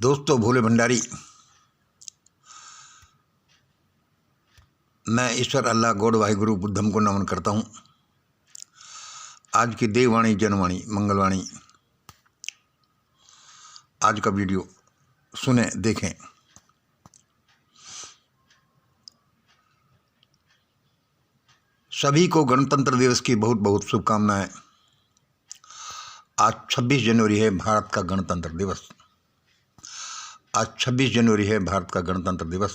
दोस्तों, भोले भंडारी, मैं ईश्वर अल्लाह गॉड वाहिगुरु बुद्धम को नमन करता हूँ। आज की देववाणी जनवाणी मंगलवाणी, आज का वीडियो सुने देखें। सभी को गणतंत्र दिवस की बहुत बहुत शुभकामनाएं। आज 26 जनवरी है भारत का गणतंत्र दिवस। आज 26 जनवरी है भारत का गणतंत्र दिवस।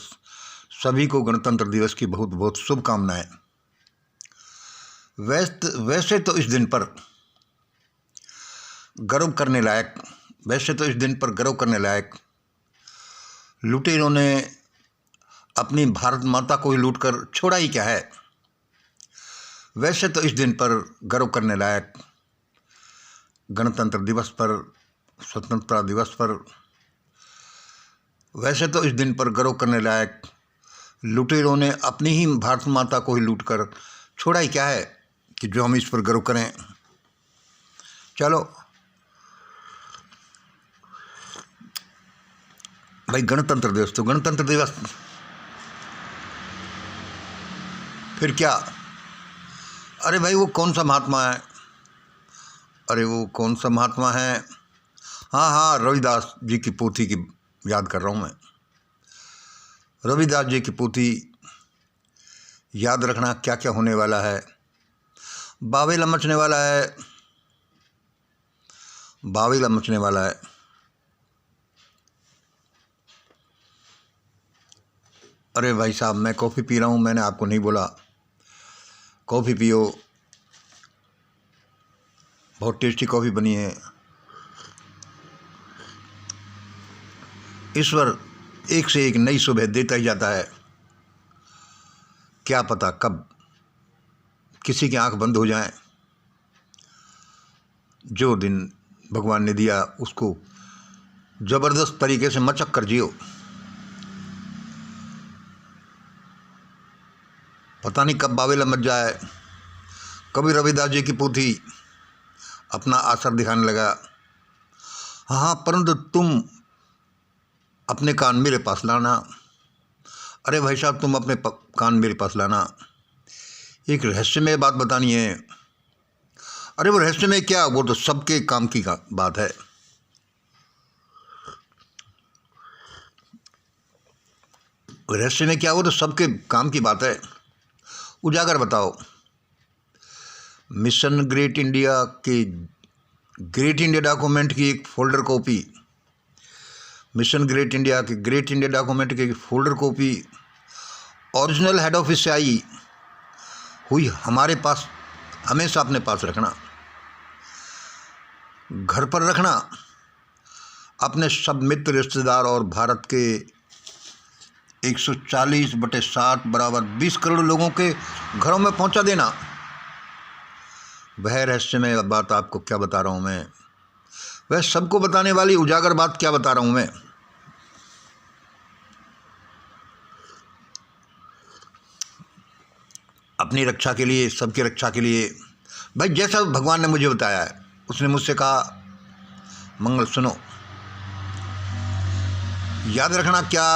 सभी को गणतंत्र दिवस की बहुत बहुत शुभकामनाएं। वैसे तो इस दिन पर गर्व करने लायक लुटेरों ने अपनी भारत माता को ही लूटकर छोड़ा ही क्या है। वैसे तो इस दिन पर गर्व करने लायक गणतंत्र दिवस पर, स्वतंत्रता दिवस पर, वैसे तो इस दिन पर गर्व करने लायक लुटेरों ने अपनी ही भारत माता को ही लूटकर छोड़ा ही क्या है कि जो हम इस पर गर्व करें। चलो भाई, गणतंत्र दिवस तो गणतंत्र दिवस, फिर क्या। अरे भाई, वो कौन सा महात्मा है? हाँ, रविदास जी की पोथी की याद कर रहा हूँ मैं। रविदास जी की पोथी याद रखना, क्या क्या होने वाला है। बावेला मचने वाला है। अरे भाई साहब, मैं कॉफ़ी पी रहा हूँ, मैंने आपको नहीं बोला कॉफ़ी पियो। बहुत टेस्टी कॉफ़ी बनी है। ईश्वर एक से एक नई सुबह देता ही जाता है। क्या पता कब किसी की आंख बंद हो जाए। जो दिन भगवान ने दिया उसको ज़बरदस्त तरीके से मचक कर जियो। पता नहीं कब बावेला मच जाए। कभी रविदास जी की पोथी अपना असर दिखाने लगा। हाँ, परंतु तुम अपने कान मेरे पास लाना। अरे भाई साहब, तुम अपने कान मेरे पास लाना। एक रहस्यमय बात बतानी है। अरे वो रहस्यमय क्या, वो तो सबके काम की बात है। रहस्यमय क्या, वो तो सबके काम की बात है। उजागर बताओ। मिशन ग्रेट इंडिया के ग्रेट इंडिया डॉक्यूमेंट की एक folder copy, mission great India के ग्रेट इंडिया डॉक्यूमेंट की folder copy original head office से आई हुई हमारे पास हमेशा अपने पास रखना, घर पर रखना। अपने सब मित्र, रिश्तेदार और भारत के 140/60 बराबर 20 करोड़ लोगों के घरों में पहुंचा देना। वह रहस्यमय बात आपको क्या बता रहा हूं मैं, वह सबको बताने वाली उजागर बात क्या बता रहा हूं मैं। अपनी रक्षा के लिए, सबकी रक्षा के लिए। भाई, जैसा भगवान ने मुझे बताया है, उसने मुझसे कहा, मंगल सुनो, याद रखना क्या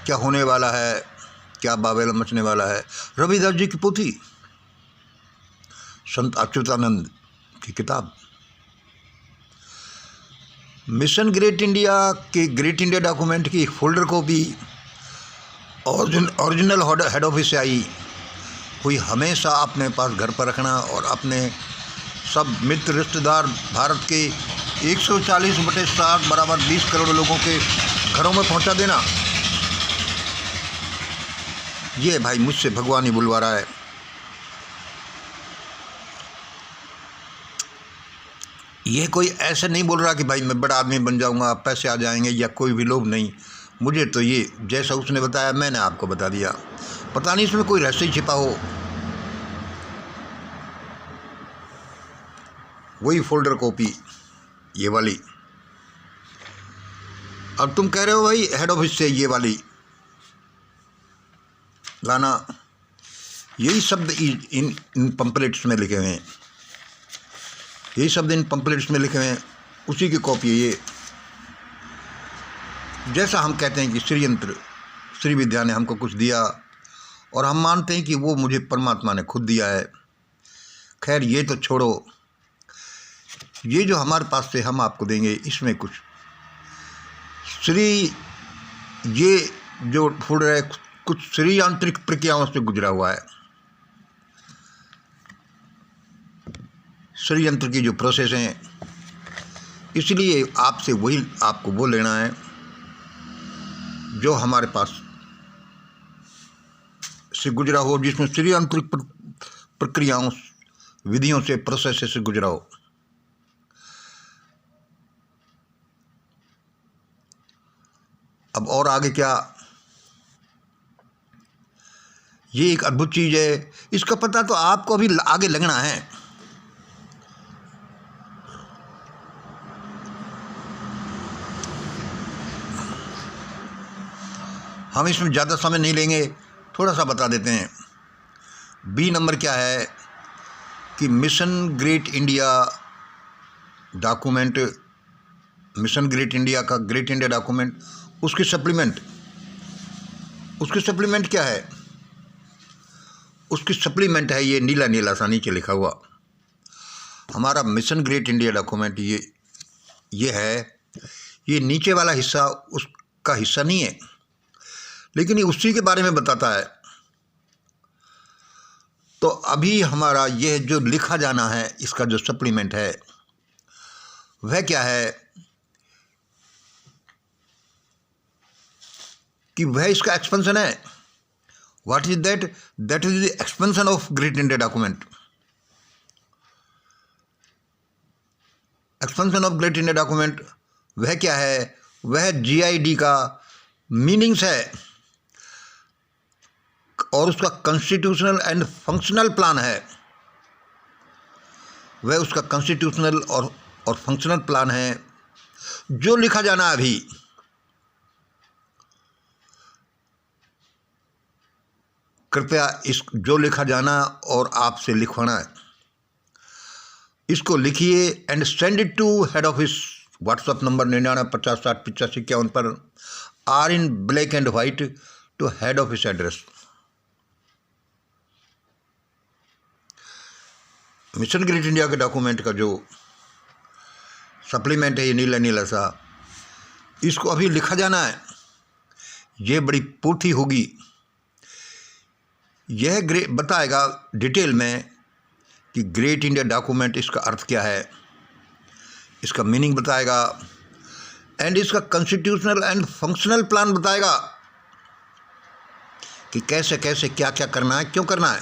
क्या होने वाला है, क्या बावेला मचने वाला है। रविदास जी की पोथी, संत अच्युतानंद की किताब, मिशन ग्रेट इंडिया के ग्रेट इंडिया डॉक्यूमेंट की folder copy original head office से आई हुई हमेशा अपने पास घर पर रखना और अपने सब मित्र, रिश्तेदार, भारत के 140/60 बराबर 20 करोड़ लोगों के घरों में पहुंचा देना। ये भाई मुझसे भगवान ही बुलवा रहा है। ये कोई ऐसे नहीं बोल रहा कि भाई मैं बड़ा आदमी बन जाऊंगा, पैसे आ जाएंगे, या कोई भी लोभ नहीं। मुझे तो ये जैसा उसने बताया मैंने आपको बता दिया। पता नहीं इसमें कोई रहस्य छिपा हो। वही फोल्डर कॉपी, ये वाली। अब तुम कह रहे हो भाई हेड ऑफिस से ये वाली लाना। यही शब्द इन पंपलेट्स में लिखे हुए हैं, यही शब्द इन पंपलेट्स में लिखे हुए हैं। उसी की कॉपी है ये। जैसा हम कहते हैं कि श्री यंत्र श्री विद्या ने हमको कुछ दिया और हम मानते हैं कि वो मुझे परमात्मा ने खुद दिया है। खैर ये तो छोड़ो, ये जो हमारे पास से हम आपको देंगे इसमें कुछ श्री, ये जो फूड है कुछ श्री यांत्रिक प्रक्रियाओं से गुजरा हुआ है। श्री यंत्र की जो प्रोसेस हैं, इसलिए आपसे वही आपको वो लेना है जो हमारे पास से गुजरा हो, जिसमें श्री यांत्रिक प्रक्रियाओं विधियों से प्रोसेस से गुजरा हो। अब और आगे क्या, ये एक अद्भुत चीज़ है, इसका पता तो आपको अभी आगे लगना है। हम इसमें ज़्यादा समय नहीं लेंगे, थोड़ा सा बता देते हैं। बी नंबर क्या है कि mission great India document, mission great India का ग्रेट इंडिया डॉक्यूमेंट, उसकी सप्लीमेंट क्या है? उसकी सप्लीमेंट है ये नीला नीला सा नीचे लिखा हुआ। हमारा मिशन ग्रेट इंडिया डॉक्यूमेंट ये है, ये नीचे वाला हिस्सा उसका हिस्सा नहीं है, लेकिन ये उसी के बारे में बताता है। तो अभी हमारा यह जो लिखा जाना है, इसका जो सप्लीमेंट है वह क्या है कि वह इसका एक्सपेंशन है। What is that? That is the expansion of great India document. Expansion of great India document वह क्या है? वह GID का मीनिंग्स है और उसका कॉन्स्टिट्यूशनल एंड फंक्शनल प्लान है। वह उसका कॉन्स्टिट्यूशनल और फंक्शनल प्लान है जो लिखा जाना अभी। कृपया इस जो लिखा जाना और आपसे लिखवाना है, इसको लिखिए and send it to head office, WhatsApp number 9950608551 पर, or in black and white to head office address. Mission great India के डॉक्यूमेंट का जो सप्लीमेंट है, ये नीला नीला सा, इसको अभी लिखा जाना है। ये बड़ी पोथी होगी, यह बताएगा डिटेल में कि ग्रेट इंडिया डॉक्यूमेंट इसका अर्थ क्या है, इसका मीनिंग बताएगा एंड इसका कॉन्स्टिट्यूशनल एंड फंक्शनल प्लान बताएगा कि कैसे कैसे क्या क्या करना है, क्यों करना है,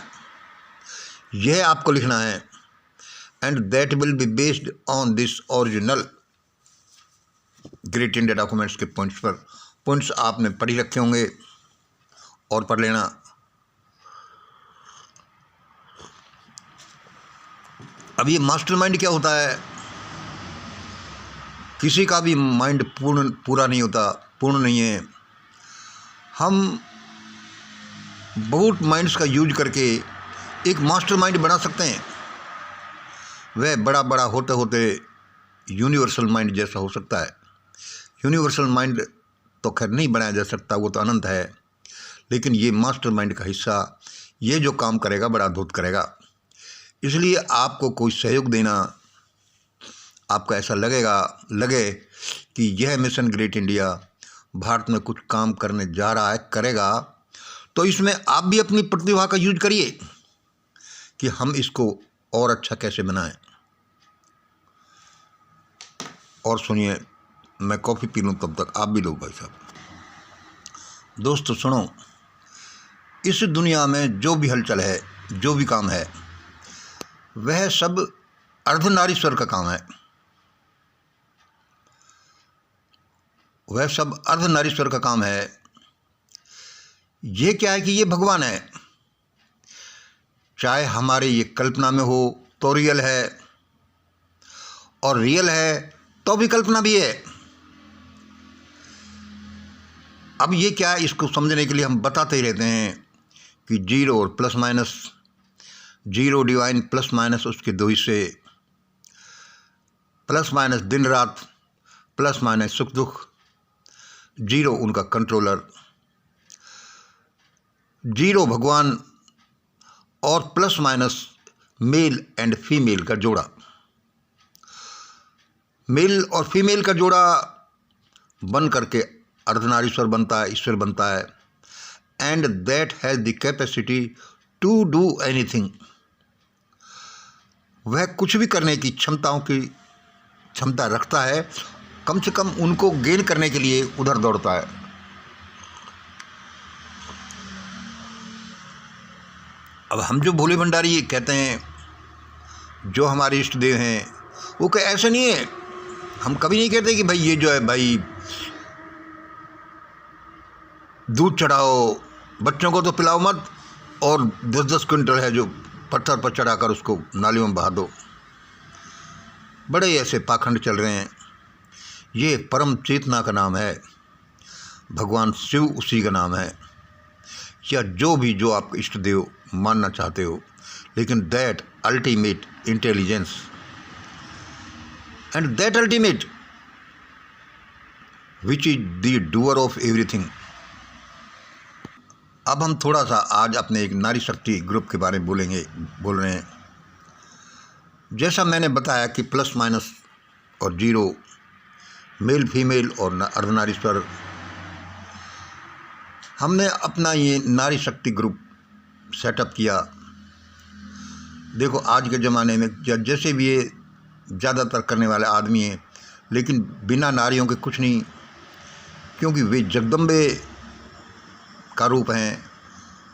यह आपको लिखना है। And that will be based on this original great India documents के पॉइंट्स पर। पॉइंट्स आपने पढ़ी रखे होंगे और पढ़ लेना। अब ये मास्टरमाइंड क्या होता है? किसी का भी माइंड पूरा नहीं होता, पूर्ण नहीं है। हम बहुत माइंड्स का यूज करके एक मास्टरमाइंड बना सकते हैं। वह बड़ा बड़ा होते होते यूनिवर्सल माइंड जैसा हो सकता है। यूनिवर्सल माइंड तो खैर नहीं बनाया जा सकता, वो तो अनंत है, लेकिन ये मास्टरमाइंड का हिस्सा, ये जो काम करेगा बड़ा अद्भुत करेगा। इसलिए आपको कोई सहयोग देना, आपको ऐसा लगे कि यह मिशन ग्रेट इंडिया भारत में कुछ काम करने जा रहा है, करेगा, तो इसमें आप भी अपनी प्रतिभा का यूज करिए कि हम इसको और अच्छा कैसे बनाएं। और सुनिए, मैं कॉफ़ी पी लूँ तब तक आप भी लो भाई साहब। दोस्तों सुनो, इस दुनिया में जो भी हलचल है, जो भी काम है, वह सब अर्धनारीश्वर का काम है। वह सब अर्धनारीश्वर का काम है। ये क्या है कि ये भगवान है। चाहे हमारे ये कल्पना में हो तो रियल है, और रियल है तो भी कल्पना भी है। अब ये क्या है, इसको समझने के लिए हम बताते ही रहते हैं कि जीरो और plus minus, zero divine, plus minus उसके दो हिस्से, प्लस माइनस दिन रात, प्लस माइनस सुख दुख, जीरो उनका कंट्रोलर, जीरो भगवान और plus minus male and female का जोड़ा। मेल और फीमेल का जोड़ा बन करके अर्धनारीश्वर बनता है, ईश्वर बनता है। And that has the capacity to do anything. वह कुछ भी करने की क्षमता रखता है, कम से कम उनको गेन करने के लिए उधर दौड़ता है। अब हम जो भोले भंडारी कहते हैं, जो हमारे इष्ट देव हैं, वो ऐसा नहीं है। हम कभी नहीं कहते कि भाई ये जो है भाई दूध चढ़ाओ, बच्चों को तो पिलाओ मत, और 10-10 क्विंटल है जो पत्थर पर चढ़ाकर उसको नालियों में बहा दो। बड़े ऐसे पाखंड चल रहे हैं। ये परम चेतना का नाम है, भगवान शिव उसी का नाम है, या जो आप इष्ट देव मानना चाहते हो, लेकिन that ultimate intelligence and that ultimate which is the doer of everything. अब हम थोड़ा सा आज अपने एक नारी शक्ति ग्रुप के बारे में बोल रहे हैं। जैसा मैंने बताया कि प्लस माइनस और जीरो, मेल फीमेल और अर्धनारीश्वर, हमने अपना ये नारी शक्ति ग्रुप सेटअप किया। देखो आज के ज़माने में जैसे भी ये ज़्यादातर करने वाले आदमी हैं, लेकिन बिना नारियों के कुछ नहीं, क्योंकि वे जगदम्बे का रूप हैं,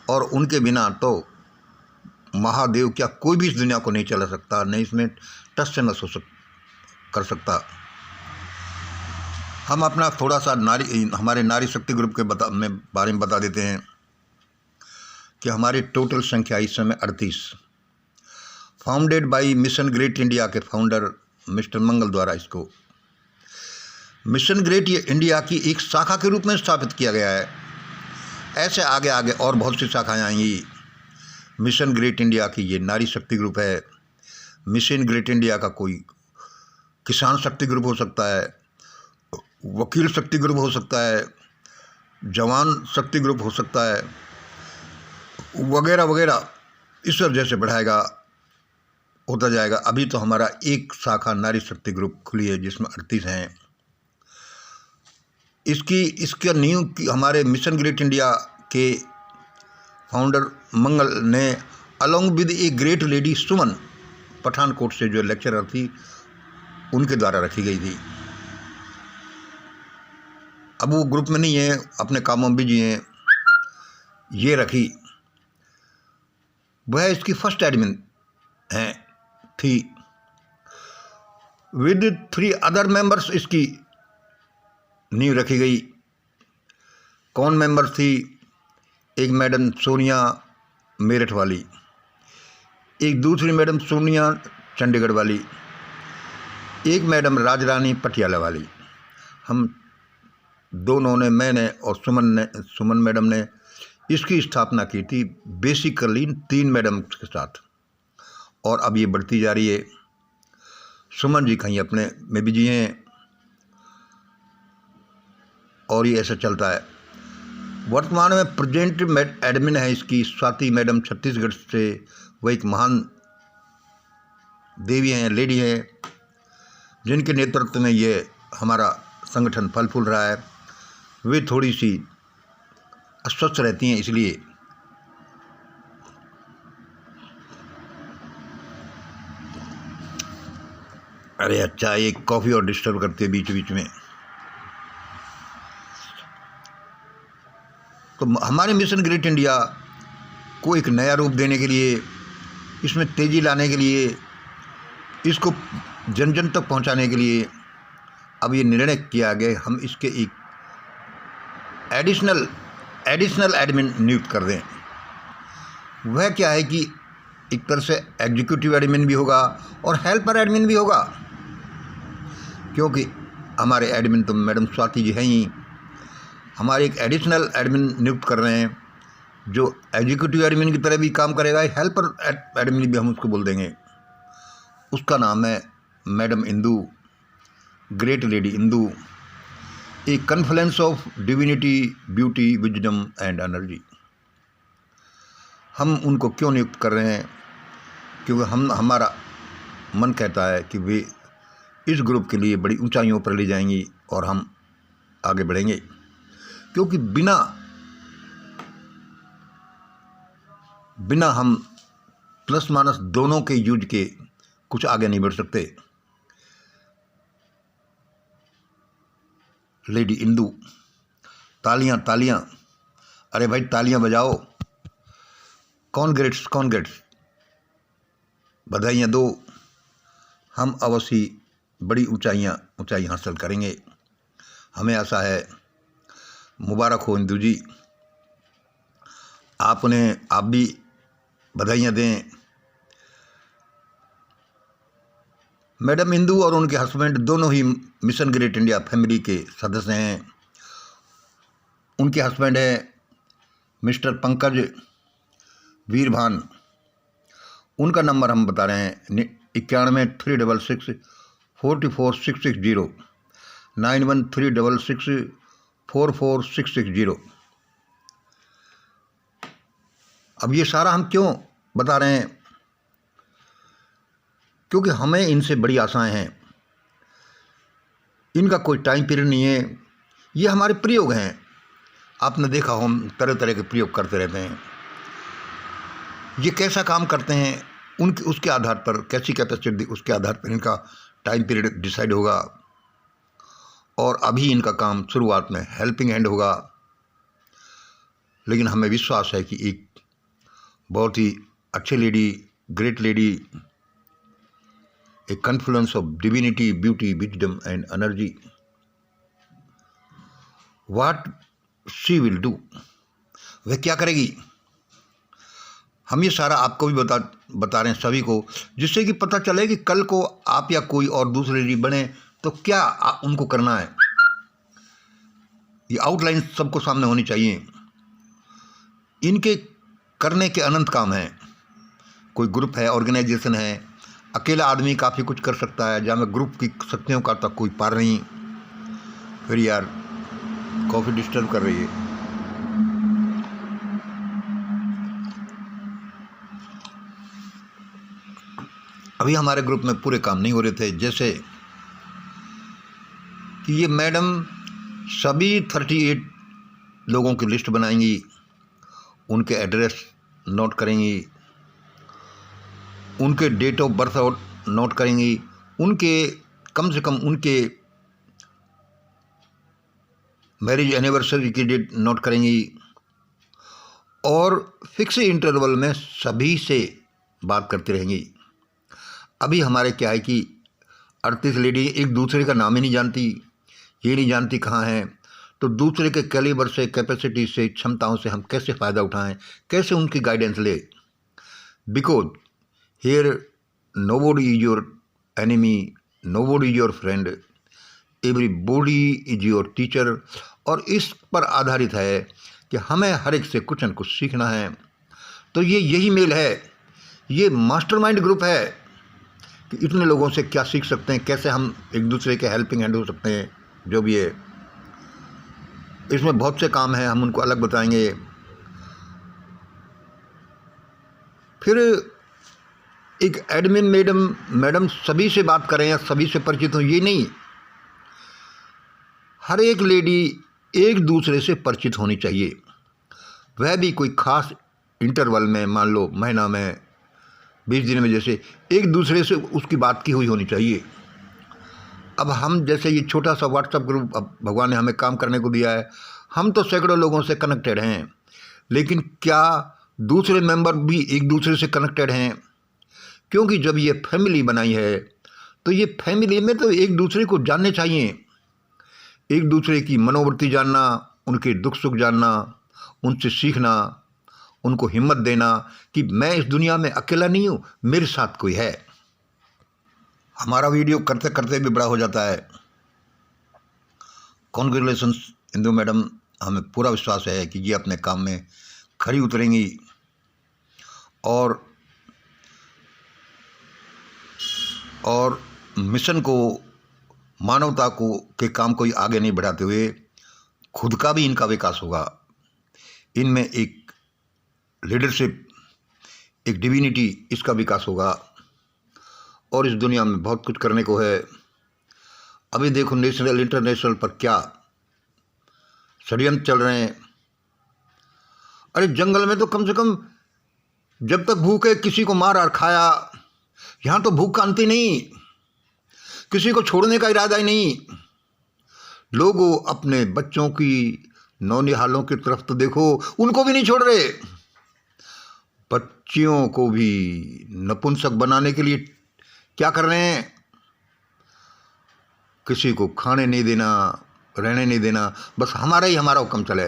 और उनके बिना तो महादेव क्या कोई भी इस दुनिया को नहीं चला सकता, नहीं इसमें टच से न कर सकता। हम अपना थोड़ा सा हमारे नारी शक्ति ग्रुप के बारे में बता देते हैं कि हमारी टोटल संख्या इस समय 38, founded by mission great India के फाउंडर मिस्टर मंगल द्वारा इसको मिशन ग्रेट इंडिया की एक शाखा के रूप में स्थापित किया गया है। ऐसे आगे आगे और बहुत सी शाखाएं आएंगी। मिशन ग्रेट इंडिया की ये नारी शक्ति ग्रुप है। मिशन ग्रेट इंडिया का कोई किसान शक्ति ग्रुप हो सकता है, वकील शक्ति ग्रुप हो सकता है, जवान शक्ति ग्रुप हो सकता है, वगैरह वगैरह। ईश्वर जैसे बढ़ाएगा होता जाएगा। अभी तो हमारा एक शाखा नारी शक्ति ग्रुप खुली है जिसमें 38 हैं। इसका नींव की हमारे मिशन ग्रेट इंडिया के फाउंडर मंगल ने along with a great lady Suman Pathankot से जो लेक्चरर थी, उनके द्वारा रखी गई थी। अब वो ग्रुप में नहीं है, अपने कामों में बिजी हैं। ये रखी, वह इसकी फर्स्ट एडमिन थी। विद 3 अदर मेंबर्स इसकी नींव रखी गई। कौन मेंबर थी? एक मैडम सोनिया मेरठ वाली, एक दूसरी मैडम सोनिया चंडीगढ़ वाली, एक मैडम राजरानी पटियाला वाली। हम दोनों ने, मैंने और सुमन मैडम ने इसकी स्थापना की थी बेसिकली 3 मैडम के साथ, और अब ये बढ़ती जा रही है। सुमन जी कहीं अपने में बिजी हैं और ये ऐसा चलता है। वर्तमान में प्रेजेंट एडमिन है इसकी स्वाति मैडम, छत्तीसगढ़ से। वह एक महान देवी हैं, लेडी हैं, जिनके नेतृत्व में ये हमारा संगठन फल फूल रहा है। वे थोड़ी सी अस्वस्थ रहती हैं, इसलिए अरे अच्छा, ये कॉफ़ी और डिस्टर्ब करती है बीच बीच में। तो हमारे मिशन ग्रेट इंडिया को एक नया रूप देने के लिए, इसमें तेज़ी लाने के लिए, इसको जन जन तक पहुंचाने के लिए अब ये निर्णय किया गया हम इसके एक एडिशनल एडमिन नियुक्त कर दें। वह क्या है कि एक तरह से एग्जीक्यूटिव एडमिन भी होगा और हेल्पर एडमिन भी होगा, क्योंकि हमारे एडमिन तो मैडम स्वाति जी हैं ही। हमारे एक एडिशनल एडमिन नियुक्त कर रहे हैं जो एग्जीक्यूटिव एडमिन की तरह भी काम करेगा। हेल्पर एडमिन भी हम उसको बोल देंगे। उसका नाम है madam Indu, great lady Indu. A confluence of divinity, beauty, wisdom and energy. हम उनको क्यों नियुक्त कर रहे हैं? क्योंकि हमारा मन कहता है कि वे इस ग्रुप के लिए बड़ी ऊंचाइयों पर ले जाएंगी और हम आगे बढ़ेंगे, क्योंकि बिना हम प्लस माइनस दोनों के यूज के कुछ आगे नहीं बढ़ सकते। लेडी इंदू, तालियां तालियां, अरे भाई तालियां बजाओ, कॉन्ग्रेट्स, बधाइयाँ दो। हम अवश्य बड़ी ऊंचाई हासिल करेंगे, हमें आशा है। मुबारक हो इंदू जी, आप भी बधाइयाँ दें। मैडम इंदू और उनके हस्बैंड दोनों ही मिशन ग्रेट इंडिया फैमिली के सदस्य हैं। उनके हस्बैंड हैं मिस्टर पंकज वीरभान। उनका नंबर हम बता रहे हैं 9136644660, 9136644660। अब ये सारा हम क्यों बता रहे हैं? क्योंकि हमें इनसे बड़ी आशाएं हैं। इनका कोई टाइम पीरियड नहीं है, ये हमारे प्रयोग हैं। आपने देखा, हम तरह तरह के प्रयोग करते रहते हैं। ये कैसा काम करते हैं उनके उसके आधार पर, कैसी कैपेसिटी, उसके आधार पर इनका टाइम पीरियड डिसाइड होगा। और अभी इनका काम शुरुआत में हेल्पिंग हैंड होगा, लेकिन हमें विश्वास है कि एक बहुत ही अच्छी lady, great lady, A confluence of divinity, beauty, wisdom and energy, what she will do, वह क्या करेगी। हम ये सारा आपको भी बता रहे हैं सभी को, जिससे कि पता चले कि कल को आप या कोई और दूसरे लेडी बने तो क्या उनको करना है। ये आउटलाइन सबको सामने होनी चाहिए। इनके करने के अनंत काम हैं। कोई ग्रुप है, ऑर्गेनाइजेशन है, अकेला आदमी काफ़ी कुछ कर सकता है, जहाँ में ग्रुप की शक्तियों का तक कोई पार नहीं। फिर यार कॉफ़ी डिस्टर्ब कर रही है। अभी हमारे ग्रुप में पूरे काम नहीं हो रहे थे, जैसे कि ये मैडम सभी 38 लोगों की लिस्ट बनाएंगी, उनके एड्रेस नोट करेंगी, उनके डेट ऑफ बर्थ नोट करेंगी, उनके कम से कम उनके मैरिज एनिवर्सरी की डेट नोट करेंगी, और फिक्स इंटरवल में सभी से बात करती रहेंगी। अभी हमारे क्या है कि 38 लेडी एक दूसरे का नाम ही नहीं जानती, ये नहीं जानती कहाँ हैं। तो दूसरे के कैलिबर से, कैपेसिटी से, क्षमताओं से हम कैसे फ़ायदा उठाएं, कैसे उनकी गाइडेंस ले। Because here nobody is your enemy, nobody is your friend, everybody is your teacher. और इस पर आधारित है कि हमें हर एक से कुछ न कुछ सीखना है। तो ये यही मेल है, ये मास्टरमाइंड ग्रुप है कि इतने लोगों से क्या सीख सकते हैं, कैसे हम एक दूसरे के हेल्पिंग हैंड हो सकते हैं। जो भी है, इसमें बहुत से काम हैं, हम उनको अलग बताएंगे। फिर एक एडमिन मैडम सभी से बात करें या सभी से परिचित हों, ये नहीं। हर एक लेडी एक दूसरे से परिचित होनी चाहिए, वह भी कोई खास इंटरवल में, मान लो महीना में, 20 दिन में, जैसे एक दूसरे से उसकी बात की हुई होनी चाहिए। अब हम जैसे ये छोटा सा व्हाट्सएप ग्रुप अब भगवान ने हमें काम करने को दिया है, हम तो सैकड़ों लोगों से कनेक्टेड हैं, लेकिन क्या दूसरे मेंबर भी एक दूसरे से कनेक्टेड हैं? क्योंकि जब ये फैमिली बनाई है तो ये फैमिली में तो एक दूसरे को जानने चाहिए, एक दूसरे की मनोवृत्ति जानना, उनके दुख सुख जानना, उनसे सीखना, उनको हिम्मत देना कि मैं इस दुनिया में अकेला नहीं हूँ, मेरे साथ कोई है। हमारा वीडियो करते करते भी बड़ा हो जाता है। कॉन्ग्रेचुलेशंस इंदू मैडम, हमें पूरा विश्वास है कि ये अपने काम में खरी उतरेंगी और मिशन को मानवता को के काम को आगे नहीं बढ़ाते हुए खुद का भी इनका विकास होगा। इनमें एक लीडरशिप, एक डिविनिटी, इसका विकास होगा। और इस दुनिया में बहुत कुछ करने को है। अभी देखो नेशनल इंटरनेशनल पर क्या षड्यंत्र चल रहे हैं। अरे जंगल में तो कम से कम जब तक भूखे किसी को मार और खाया, यहाँ तो भूख का अंत ही नहीं, किसी को छोड़ने का इरादा ही नहीं। लोगों अपने बच्चों की नौनिहालों की तरफ तो देखो, उनको भी नहीं छोड़ रहे। बच्चियों को भी नपुंसक बनाने के लिए क्या कर रहे हैं? किसी को खाने नहीं देना, रहने नहीं देना, बस हमारा ही हमारा हुक्म चले।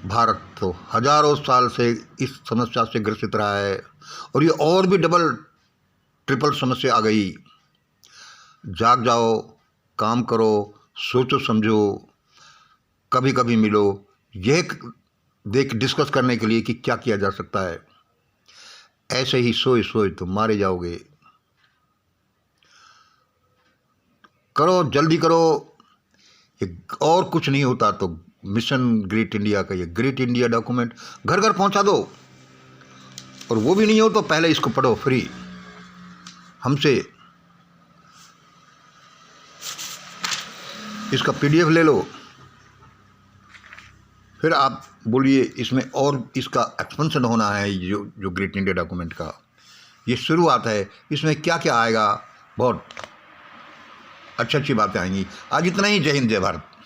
भारत तो हजारों साल से इस समस्या से ग्रसित रहा है और ये और भी डबल ट्रिपल समस्या आ गई। जाग जाओ, काम करो, सोचो समझो, कभी कभी मिलो, यह देख डिस्कस करने के लिए कि क्या किया जा सकता है। ऐसे ही सोए सोए तो मारे जाओगे। करो, जल्दी करो। और कुछ नहीं होता तो मिशन ग्रेट इंडिया का ये ग्रेट इंडिया डॉक्यूमेंट घर घर पहुंचा दो। और वो भी नहीं हो तो पहले इसको पढ़ो फ्री हमसे। इसका PDF ले लो, फिर आप बोलिए इसमें और इसका एक्सपेंशन होना है। जो ग्रेट इंडिया डॉक्यूमेंट का ये शुरुआत है, इसमें क्या क्या आएगा, बहुत अच्छी अच्छी बातें आएंगी। आज इतना ही। जय हिंद, जय भारत।